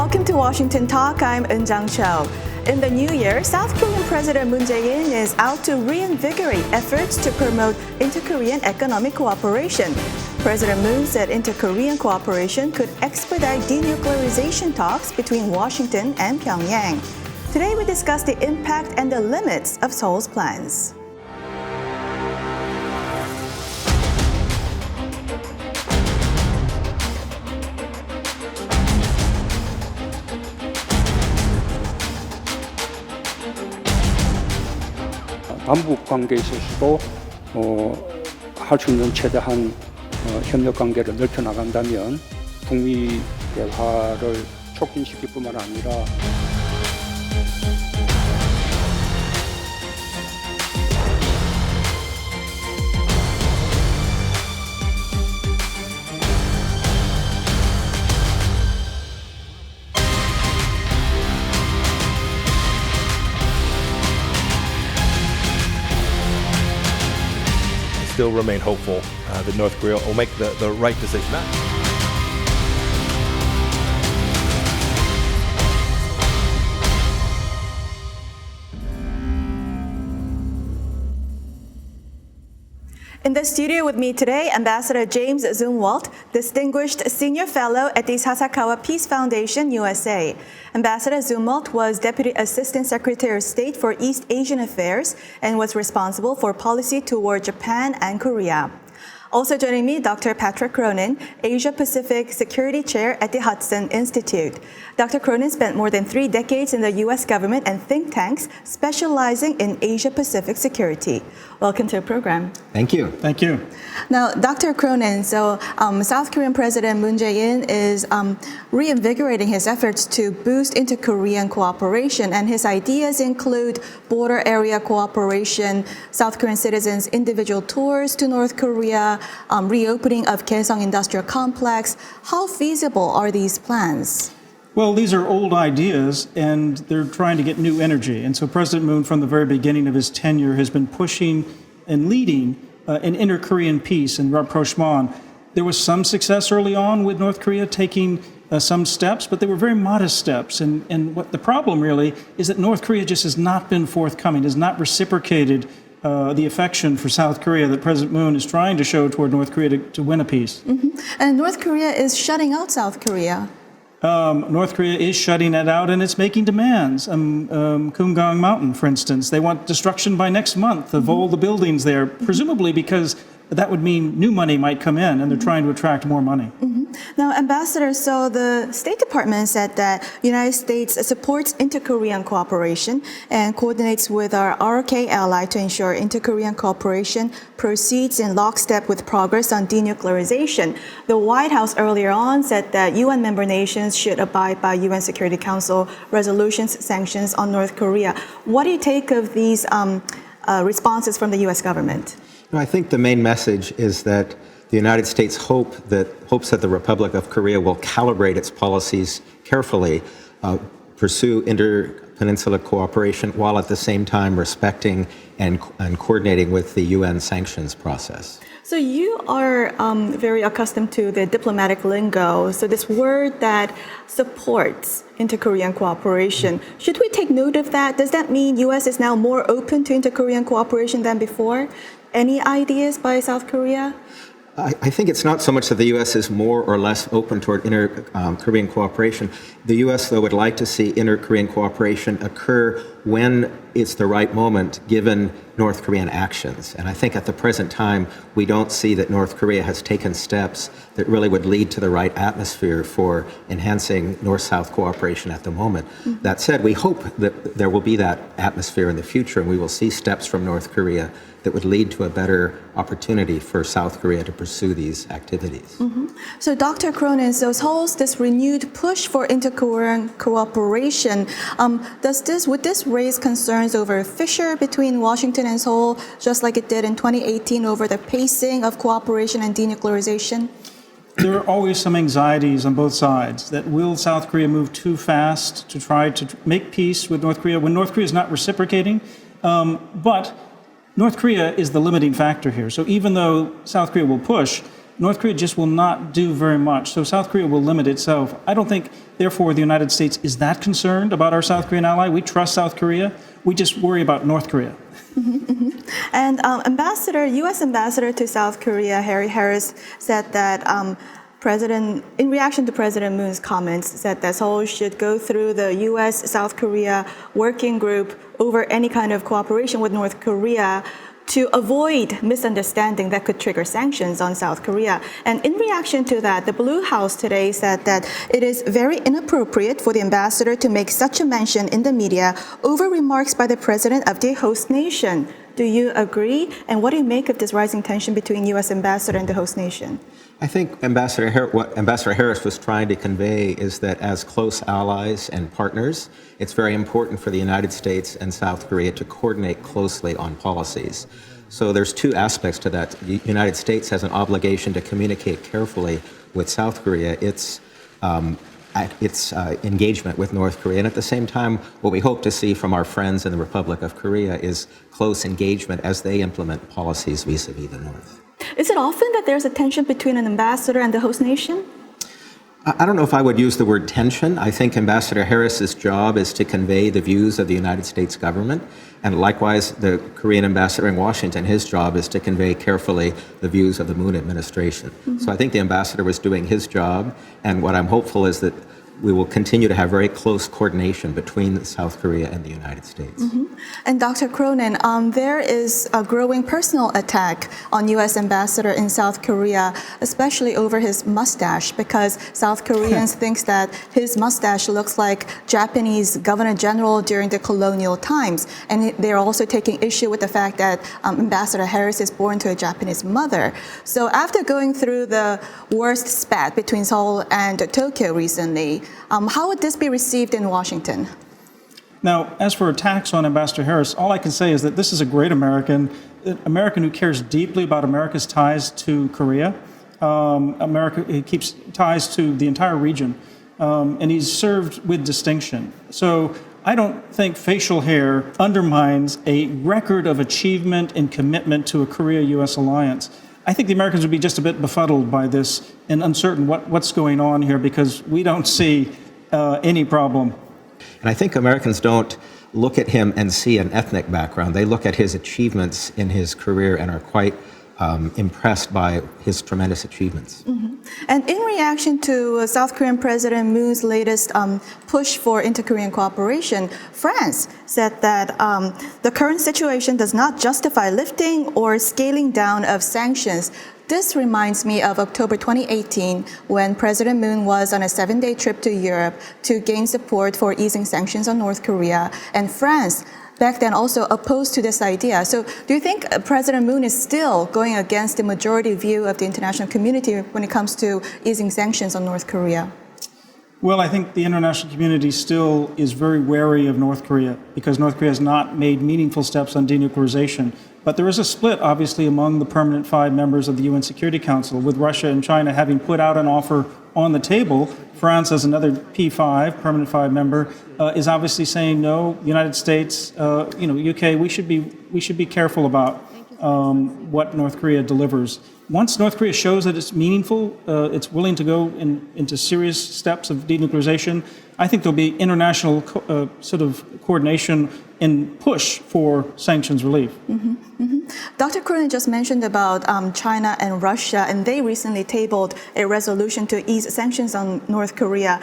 Welcome to Washington Talk. I'm Eun Jang-cho. In the new year, South Korean President Moon Jae-in is out to reinvigorate efforts to promote inter-Korean economic cooperation. President Moon said inter-Korean cooperation could expedite denuclearization talks between Washington and Pyongyang. Today, we discuss the impact and the limits of Seoul's plans. 남북 관계에 있어서도 할 수 있는 최대한 협력 관계를 넓혀 나간다면 북미 대화를 촉진시킬 뿐만 아니라 still remain hopeful that North Korea will make the right decision. In the studio with me today, Ambassador James Zumwalt, Distinguished Senior Fellow at the Sasakawa Peace Foundation, USA. Ambassador Zumwalt was Deputy Assistant Secretary of State for East Asian Affairs and was responsible for policy toward Japan and Korea. Also joining me, Dr. Patrick Cronin, Asia-Pacific Security Chair at the Hudson Institute. Dr. Cronin spent more than 3 decades in the U.S. government and think tanks, specializing in Asia-Pacific security. Welcome to the program. Thank you. Thank you. Now, Dr. Cronin, South Korean President Moon Jae-in is reinvigorating his efforts to boost inter-Korean cooperation, and his ideas include border area cooperation, South Korean citizens' individual tours to North Korea, reopening of Kaesong Industrial Complex. How feasible are these plans? Well, these are old ideas, and they're trying to get new energy. And so President Moon, from the very beginning of his tenure, has been pushing and leading an inter-Korean peace and rapprochement. There was some success early on with North Korea taking some steps, but they were very modest steps. And what the problem really is that North Korea just has not been forthcoming, has not reciprocated the affection for South Korea that President Moon is trying to show toward North Korea to win a peace. Mm-hmm. And North Korea is shutting out South Korea. North Korea is shutting it out, and it's making demands. Kumgang Mountain, for instance, they want destruction by next month of all the buildings there, presumably because that would mean new money might come in, and they're trying to attract more money. Now, Ambassador, so the State Department said that the United States supports inter-Korean cooperation and coordinates with our ROK ally to ensure inter-Korean cooperation proceeds in lockstep with progress on denuclearization. The White House earlier on said that UN member nations should abide by UN Security Council resolutions, sanctions on North Korea. What do you take of these responses from the U.S. government? I think the main message is that the United States hopes that the Republic of Korea will calibrate its policies carefully, pursue interpeninsular cooperation while at the same time respecting and coordinating with the UN sanctions process. So you are very accustomed to the diplomatic lingo. So this word that supports inter-Korean cooperation, should we take note of that? Does that mean U.S. is now more open to inter-Korean cooperation than before? Any ideas by South Korea? I think it's not so much that the U.S. is more or less open toward inter-Korean cooperation. The U.S., though, would like to see inter-Korean cooperation occur when it's the right moment, given North Korean actions. And I think at the present time, we don't see that North Korea has taken steps that really would lead to the right atmosphere for enhancing North-South cooperation at the moment. That said, we hope that there will be that atmosphere in the future, and we will see steps from North Korea that would lead to a better opportunity for South Korea to pursue these activities. So Dr. Cronin, so Seoul's this renewed push for inter-Korean cooperation, would this raise concerns over a fissure between Washington and Seoul, just like it did in 2018 over the pacing of cooperation and denuclearization? There are always some anxieties on both sides that will South Korea move too fast to try to make peace with North Korea when North Korea is not reciprocating. But North Korea is the limiting factor here. So even though South Korea will push, North Korea just will not do very much. So South Korea will limit itself. I don't think, therefore, the United States is that concerned about our South Korean ally. We trust South Korea. We just worry about North Korea. And U.S. Ambassador to South Korea, Harry Harris, said that in reaction to President Moon's comments, said that Seoul should go through the U.S.-South Korea working group over any kind of cooperation with North Korea to avoid misunderstanding that could trigger sanctions on South Korea. And in reaction to that, the Blue House today said that it is very inappropriate for the ambassador to make such a mention in the media over remarks by the president of the host nation. Do you agree? And what do you make of this rising tension between U.S. ambassador and the host nation? I think what Ambassador Harris was trying to convey is that as close allies and partners, it's very important for the United States and South Korea to coordinate closely on policies. So there's two aspects to that. The United States has an obligation to communicate carefully with South Korea its engagement with North Korea. And at the same time, what we hope to see from our friends in the Republic of Korea is close engagement as they implement policies vis-a-vis the North. Is it often that there's a tension between an ambassador and the host nation? I don't know if I would use the word tension. I think Ambassador Harris's job is to convey the views of the United States government, and likewise the Korean ambassador in Washington, his job is to convey carefully the views of the Moon administration. So I think the ambassador was doing his job, and what I'm hopeful is that we will continue to have very close coordination between South Korea and the United States. And Dr. Cronin, there is a growing personal attack on U.S. ambassador in South Korea, especially over his mustache, because South Koreans think that his mustache looks like Japanese Governor General during the colonial times. And they're also taking issue with the fact that Ambassador Harris is born to a Japanese mother. So after going through the worst spat between Seoul and Tokyo recently, how would this be received in Washington? Now, as for attacks on Ambassador Harris, all I can say is that this is a great American who cares deeply about America's ties to Korea. He keeps ties to the entire region, and he's served with distinction. So I don't think facial hair undermines a record of achievement and commitment to a Korea-U.S. alliance. I think the Americans would be just a bit befuddled by this and uncertain what's going on here, because we don't see any problem. And I think Americans don't look at him and see an ethnic background. They look at his achievements in his career and are quite impressed by his tremendous achievements. And in reaction to South Korean President Moon's latest push for inter-Korean cooperation, France said that the current situation does not justify lifting or scaling down of sanctions. This reminds me of October 2018, when President Moon was on a 7-day trip to Europe to gain support for easing sanctions on North Korea. And France back then also opposed to this idea. So do you think President Moon is still going against the majority view of the international community when it comes to easing sanctions on North Korea? Well, I think the international community still is very wary of North Korea because North Korea has not made meaningful steps on denuclearization. But there is a split, obviously, among the permanent 5 members of the UN Security Council, with Russia and China having put out an offer on the table. France, as another P5, permanent 5 member, is obviously saying no. The United States, UK, we should be careful about what North Korea delivers. Once North Korea shows that it's meaningful, it's willing to go into serious steps of denuclearization, I think there'll be international sort of coordination and push for sanctions relief. Dr. Cronin just mentioned about China and Russia, and they recently tabled a resolution to ease sanctions on North Korea.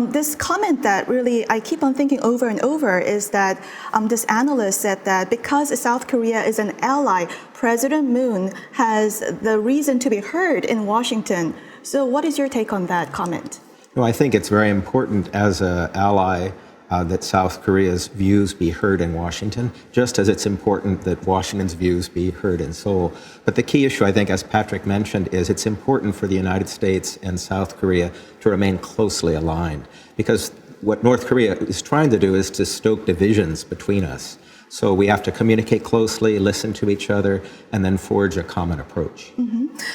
This comment that really I keep on thinking over and over is that this analyst said that because South Korea is an ally, President Moon has the reason to be heard in Washington. So what is your take on that comment? No, I think it's very important as an ally that South Korea's views be heard in Washington, just as it's important that Washington's views be heard in Seoul. But the key issue, I think, as Patrick mentioned, is it's important for the United States and South Korea to remain closely aligned, because what North Korea is trying to do is to stoke divisions between us. So we have to communicate closely, listen to each other, and then forge a common approach.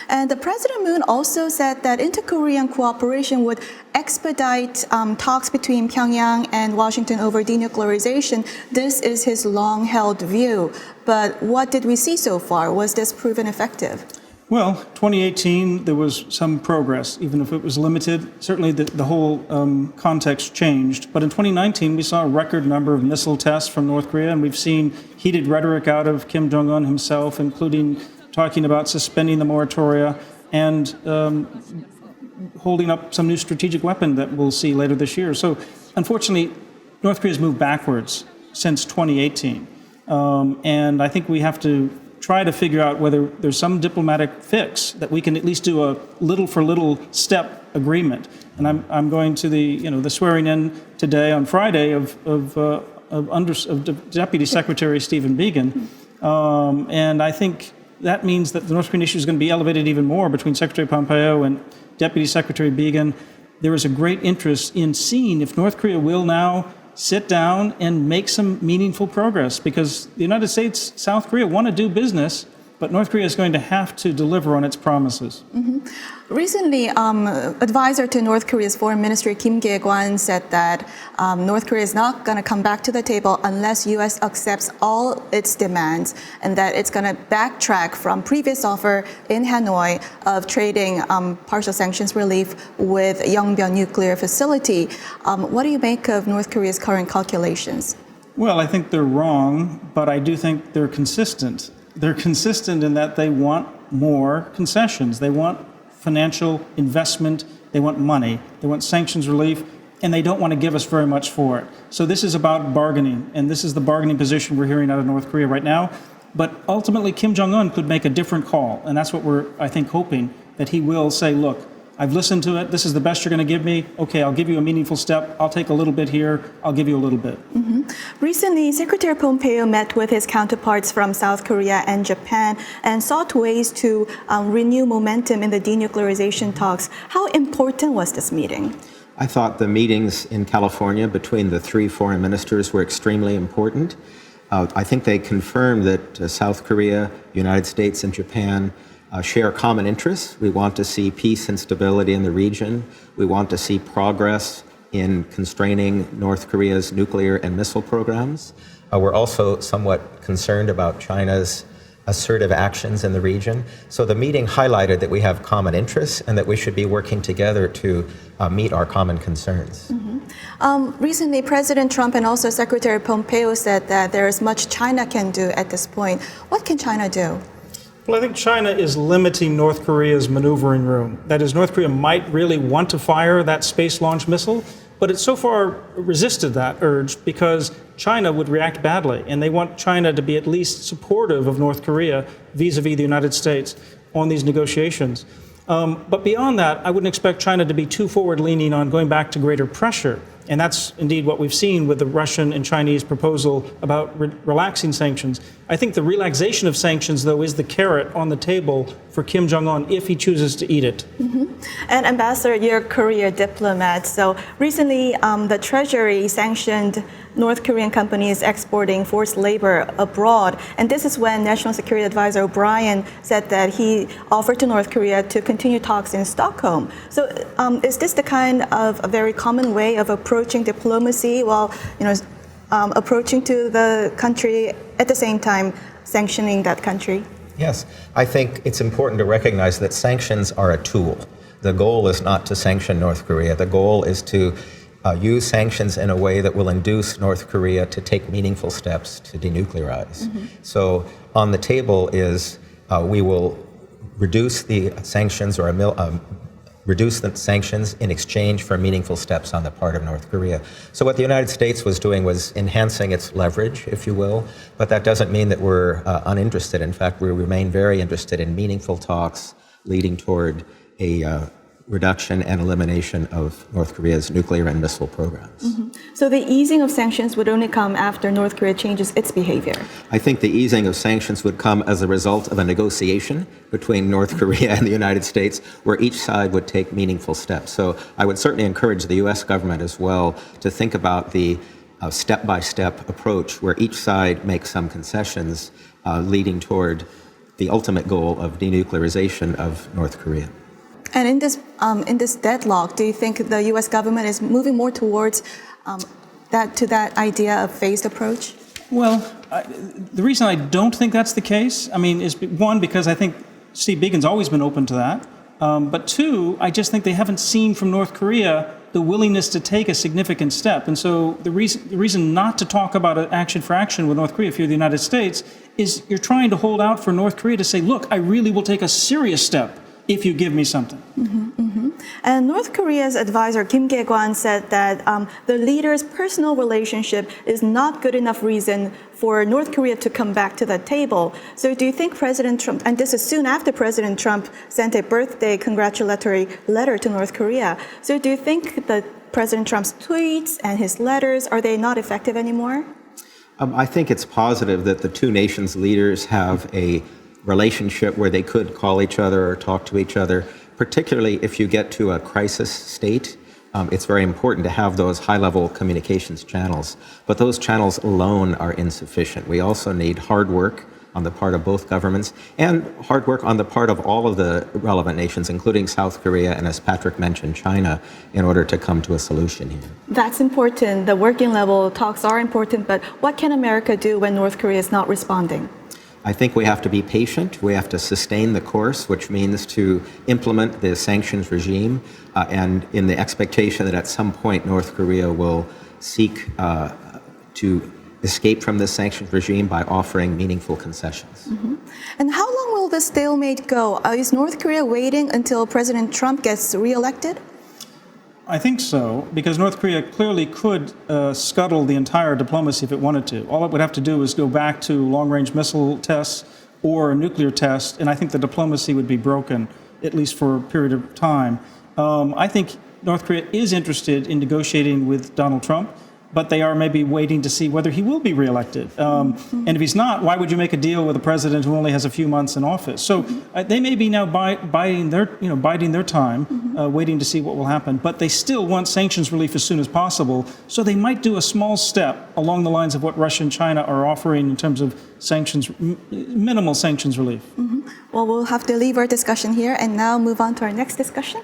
And the President Moon also said that inter-Korean cooperation would expedite talks between Pyongyang and Washington over denuclearization. This is his long-held view. But what did we see so far? Was this proven effective? Well, 2018, there was some progress, even if it was limited. Certainly the whole context changed. But in 2019, we saw a record number of missile tests from North Korea, and we've seen heated rhetoric out of Kim Jong-un himself, including talking about suspending the moratoria and holding up some new strategic weapon that we'll see later this year. So, unfortunately, North Korea has moved backwards since 2018. And I think we have to try to figure out whether there's some diplomatic fix that we can at least do a little for little step agreement. And I'm going to the swearing in today on Friday of Deputy Secretary Stephen Biegun, and I think that means that the North Korean issue is going to be elevated even more between Secretary Pompeo and Deputy Secretary Biegun. There is a great interest in seeing if North Korea will now sit down and make some meaningful progress, because the United States, South Korea want to do business, but North Korea is going to have to deliver on its promises. Mm-hmm. Recently, advisor to North Korea's Foreign Ministry Kim Kye-kwan said that North Korea is not going to come back to the table unless U.S. accepts all its demands, and that it's going to backtrack from previous offer in Hanoi of trading partial sanctions relief with Yongbyon nuclear facility. What do you make of North Korea's current calculations? Well, I think they're wrong, but I do think they're consistent. They're consistent in that they want more concessions. They want financial investment. They want money. They want sanctions relief, and they don't want to give us very much for it. So this is about bargaining, and this is the bargaining position we're hearing out of North Korea right now. But ultimately, Kim Jong-un could make a different call, and that's what we're, I think, hoping, that he will say, look, I've listened to it. This is the best you're going to give me. Okay, I'll give you a meaningful step. I'll take a little bit here. I'll give you a little bit. Mm-hmm. Recently, Secretary Pompeo met with his counterparts from South Korea and Japan and sought ways to renew momentum in the denuclearization talks. How important was this meeting? I thought the meetings in California between the three foreign ministers were extremely important. I think they confirmed that South Korea, United States, and Japan share common interests. We want to see peace and stability in the region. We want to see progress in constraining North Korea's nuclear and missile programs. We're also somewhat concerned about China's assertive actions in the region. So the meeting highlighted that we have common interests and that we should be working together to meet our common concerns. Mm-hmm. Recently, President Trump and also Secretary Pompeo said that there is much China can do at this point. What can China do? Well, I think China is limiting North Korea's maneuvering room. That is, North Korea might really want to fire that space launch missile, but it so far resisted that urge because China would react badly, and they want China to be at least supportive of North Korea vis-a-vis the United States on these negotiations. But beyond that, I wouldn't expect China to be too forward-leaning on going back to greater pressure. And that's indeed what we've seen with the Russian and Chinese proposal about relaxing sanctions. I think the relaxation of sanctions, though, is the carrot on the table for Kim Jong-un if he chooses to eat it. Mm-hmm. And Ambassador, you're a career diplomat. So recently, the Treasury sanctioned North Korean companies exporting forced labor abroad. And this is when National Security Advisor O'Brien said that he offered to North Korea to continue talks in Stockholm. So is this the kind of a very common way of approaching diplomacy while, approaching to the country at the same time sanctioning that country? Yes, I think it's important to recognize that sanctions are a tool. The goal is not to sanction North Korea. The goal is to use sanctions in a way that will induce North Korea to take meaningful steps to denuclearize. Mm-hmm. So on the table is we will reduce the sanctions or reduce the sanctions in exchange for meaningful steps on the part of North Korea. So what the United States was doing was enhancing its leverage, if you will, but that doesn't mean that we're uninterested. In fact, we remain very interested in meaningful talks leading toward a reduction and elimination of North Korea's nuclear and missile programs. Mm-hmm. So the easing of sanctions would only come after North Korea changes its behavior? I think the easing of sanctions would come as a result of a negotiation between North Korea and the United States where each side would take meaningful steps. So I would certainly encourage the U.S. government as well to think about the step-by-step approach where each side makes some concessions leading toward the ultimate goal of denuclearization of North Korea. And in this deadlock, do you think the U.S. government is moving more towards that idea of phased approach? Well, the reason I don't think that's the case, is one, because I think Steve Biegun's always been open to that. But two, I just think they haven't seen from North Korea the willingness to take a significant step. And so the reason not to talk about an action for action with North Korea if you're the United States is you're trying to hold out for North Korea to say, look, I really will take a serious step if you give me something. And North Korea's advisor Kim Tae-kwan said that the leader's personal relationship is not good enough reason for North Korea to come back to the table. So do you think President Trump, and this is soon after President Trump sent a birthday congratulatory letter to North Korea, so do you think that President Trump's tweets and his letters, are they not effective anymore? I think it's positive that the two nations' leaders have a relationship where they could call each other or talk to each other, particularly if you get to a crisis state. It's very important to have those high-level communications channels, but those channels alone are insufficient. We also need hard work on the part of both governments and hard work on the part of all of the relevant nations, including South Korea and, as Patrick mentioned, China, in order to come to a solution here. That's important. The working level talks are important, but what can America do when North Korea is not responding? I think we have to be patient. We have to sustain the course, which means to implement the sanctions regime, and in the expectation that at some point North Korea will seek to escape from this sanctions regime by offering meaningful concessions. And how long will this stalemate go? Is North Korea waiting until President Trump gets reelected? I think so, because North Korea clearly could scuttle the entire diplomacy if it wanted to. All it would have to do is go back to long-range missile tests or a nuclear test, and I think the diplomacy would be broken, at least for a period of time. I think North Korea is interested in negotiating with Donald Trump, but they are maybe waiting to see whether he will be reelected. And if he's not, why would you make a deal with a president who only has a few months in office? So they may be now biding their time, waiting to see what will happen. But they still want sanctions relief as soon as possible. So they might do a small step along the lines of what Russia and China are offering in terms of sanctions, minimal sanctions relief. Well, we'll have to leave our discussion here and now move on to our next discussion.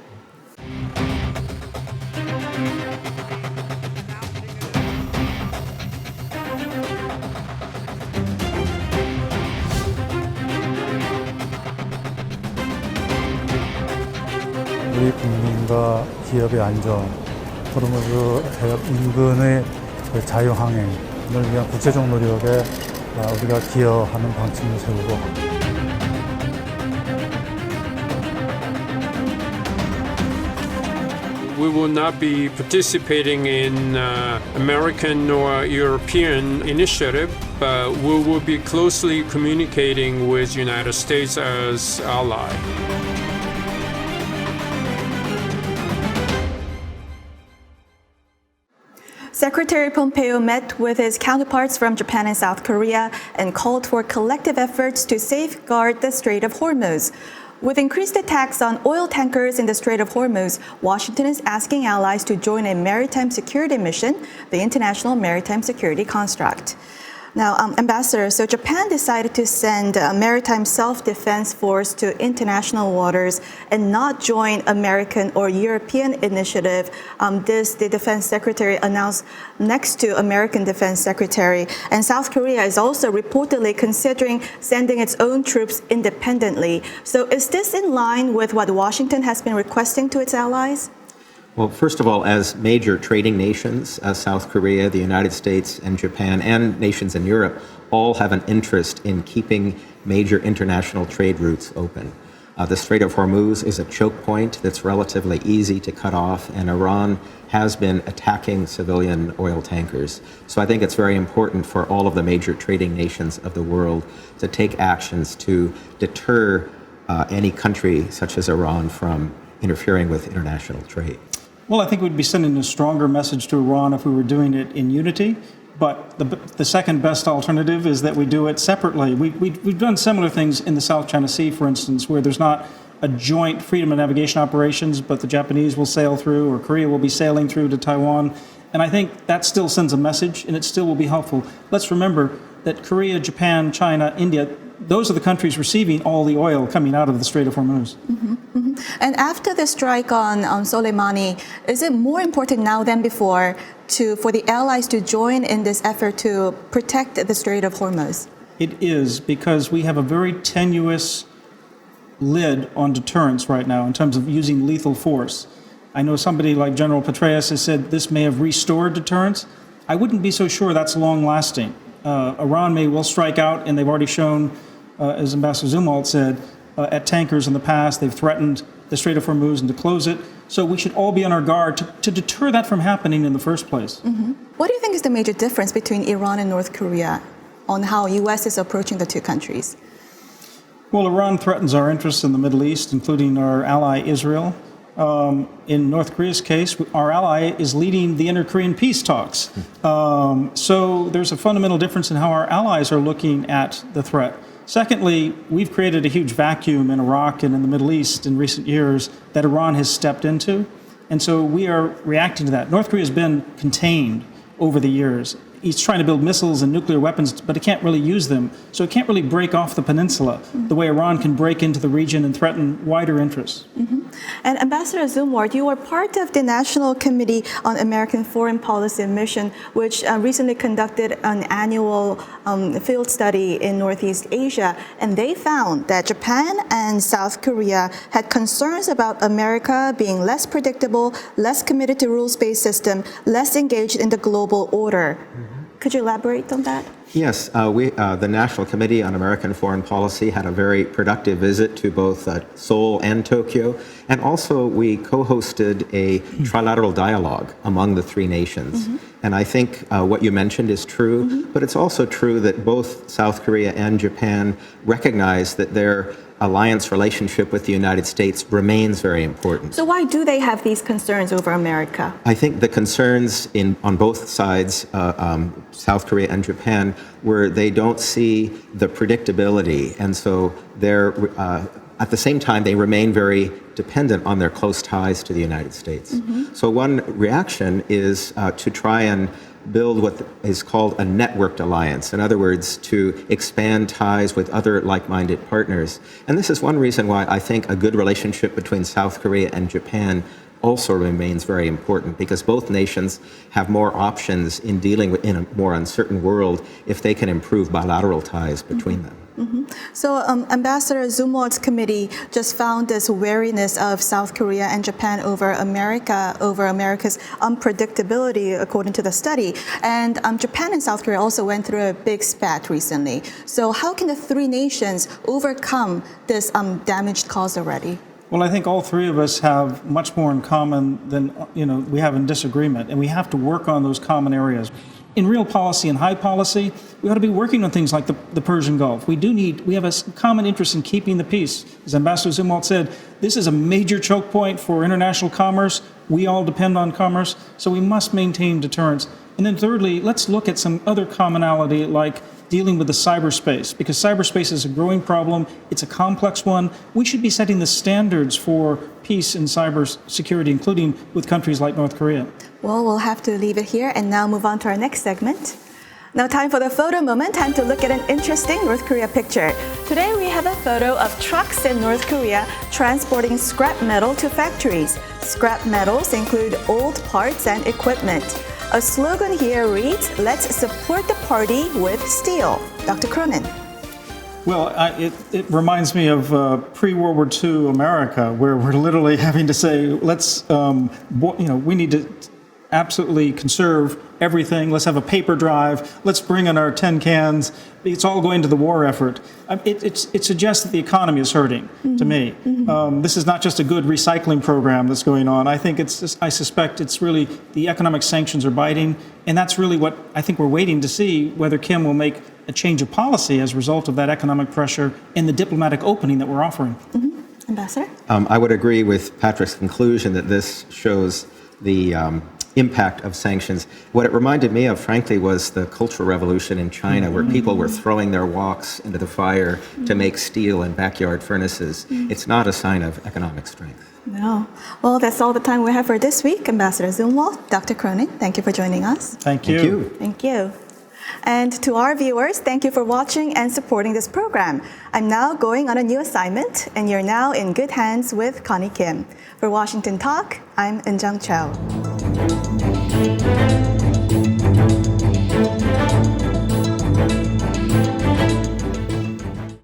우리 국민과 기업의 안전, 호르무즈 해협 인근의 자유항행을 위한 구체적 노력에 우리가 기여하는 방침을 세우고 We will not be participating in American or European initiative, but we will be closely communicating with United States as ally. Secretary Pompeo met with his counterparts from Japan and South Korea and called for collective efforts to safeguard the Strait of Hormuz. With increased attacks on oil tankers in the Strait of Hormuz, Washington is asking allies to join a maritime security mission, the International Maritime Security Construct. Now, Ambassador, so Japan decided to send a maritime self-defense force to international waters and not join American or European initiative. This, the Defense Secretary announced next to American Defense Secretary. And South Korea is also reportedly considering sending its own troops independently. So is this in line with what Washington has been requesting to its allies? Well, first of all, as major trading nations, South Korea, the United States, and Japan, and nations in Europe, all have an interest in keeping major international trade routes open. The Strait of Hormuz is a choke point that's relatively easy to cut off, and Iran has been attacking civilian oil tankers. So I think it's very important for all of the major trading nations of the world to take actions to deter any country such as Iran from interfering with international trade. Well, I think we'd be sending a stronger message to Iran if we were doing it in unity. But the second best alternative is that we do it separately. We've done similar things in the South China Sea, for instance, where there's not a joint freedom of navigation operations, but the Japanese will sail through or Korea will be sailing through to Taiwan. And I think that still sends a message and it still will be helpful. Let's remember that Korea, Japan, China, India, those are the countries receiving all the oil coming out of the Strait of Hormuz. And after the strike on Soleimani, is it more important now than before for the allies to join in this effort to protect the Strait of Hormuz? It is, because we have a very tenuous lid on deterrence right now in terms of using lethal force. I know somebody like General Petraeus has said this may have restored deterrence. I wouldn't be so sure that's long-lasting. Iran may well strike out, and they've already shown, as Ambassador Zumwalt said, at tankers in the past. They've threatened the Strait of Hormuz and to close it. So we should all be on our guard to deter that from happening in the first place. Mm-hmm. What do you think is the major difference between Iran and North Korea on how U.S. is approaching the two countries? Well, Iran threatens our interests in the Middle East, including our ally Israel. In North Korea's case, our ally is leading the inter-Korean peace talks. So there's a fundamental difference in how our allies are looking at the threat. Secondly, we've created a huge vacuum in Iraq and in the Middle East in recent years that Iran has stepped into. And so we are reacting to that. North Korea has been contained over the years. It's trying to build missiles and nuclear weapons, but it can't really use them. So it can't really break off the peninsula the way Iran can break into the region and threaten wider interests. Mm-hmm. And Ambassador Zumwalt, you were part of the National Committee on American Foreign Policy Mission, which recently conducted an annual field study in Northeast Asia. And they found that Japan and South Korea had concerns about America being less predictable, less committed to rules-based system, less engaged in the global order. Could you elaborate on that? Yes, the National Committee on American Foreign Policy had a very productive visit to both Seoul and Tokyo, and also we co-hosted a trilateral dialogue among the three nations. And I think what you mentioned is true, but it's also true that both South Korea and Japan recognize that their alliance relationship with the United States remains very important. So why do they have these concerns over America? I think the concerns on both sides, South Korea and Japan, where they don't see the predictability, and so they're at the same time they remain very dependent on their close ties to the United States. So one reaction is to try and build what is called a networked alliance. In other words, to expand ties with other like-minded partners. And this is one reason why I think a good relationship between South Korea and Japan also remains very important, because both nations have more options in dealing with in a more uncertain world if they can improve bilateral ties between them. So Ambassador Zumwalt's committee just found this wariness of South Korea and Japan over America's unpredictability, according to the study. And Japan and South Korea also went through a big spat recently. So how can the three nations overcome this damage caused already? Well, I think all three of us have much more in common than we have in disagreement, and we have to work on those common areas. In real policy and high policy, we ought to be working on things like the Persian Gulf. We have a common interest in keeping the peace. As Ambassador Zumwalt said, this is a major choke point for international commerce. We all depend on commerce, so we must maintain deterrence. And then thirdly, let's look at some other commonality like dealing with the cyberspace, because cyberspace is a growing problem. It's a complex one. We should be setting the standards for peace and cybersecurity, including with countries like North Korea. Well, we'll have to leave it here and now move on to our next segment. Now time for the photo moment, time to look at an interesting North Korea picture. Today we have a photo of trucks in North Korea transporting scrap metal to factories. Scrap metals include old parts and equipment. A slogan here reads, "Let's support the party with steel." Dr. Cronin. Well, it reminds me of pre-World War II America, where we're literally having to say, let's, we need to absolutely conserve everything. Let's have a paper drive. Let's bring in our tin cans. It's all going to the war effort. It suggests that the economy is hurting to me. This is not just a good recycling program that's going on. I suspect it's really the economic sanctions are biting. And that's really what I think we're waiting to see, whether Kim will make a change of policy as a result of that economic pressure and the diplomatic opening that we're offering. Ambassador? I would agree with Patrick's conclusion that this shows the impact of sanctions. What it reminded me of, frankly, was the Cultural Revolution in China, where people were throwing their woks into the fire to make steel and backyard furnaces. It's not a sign of economic strength. No. Well, that's all the time we have for this week. Ambassador Zumwalt, Dr. Cronin, thank you for joining us. Thank you. Thank you. And to our viewers, thank you for watching and supporting this program. I'm now going on a new assignment, and you're now in good hands with Connie Kim. For Washington Talk, I'm Eunjung Cho.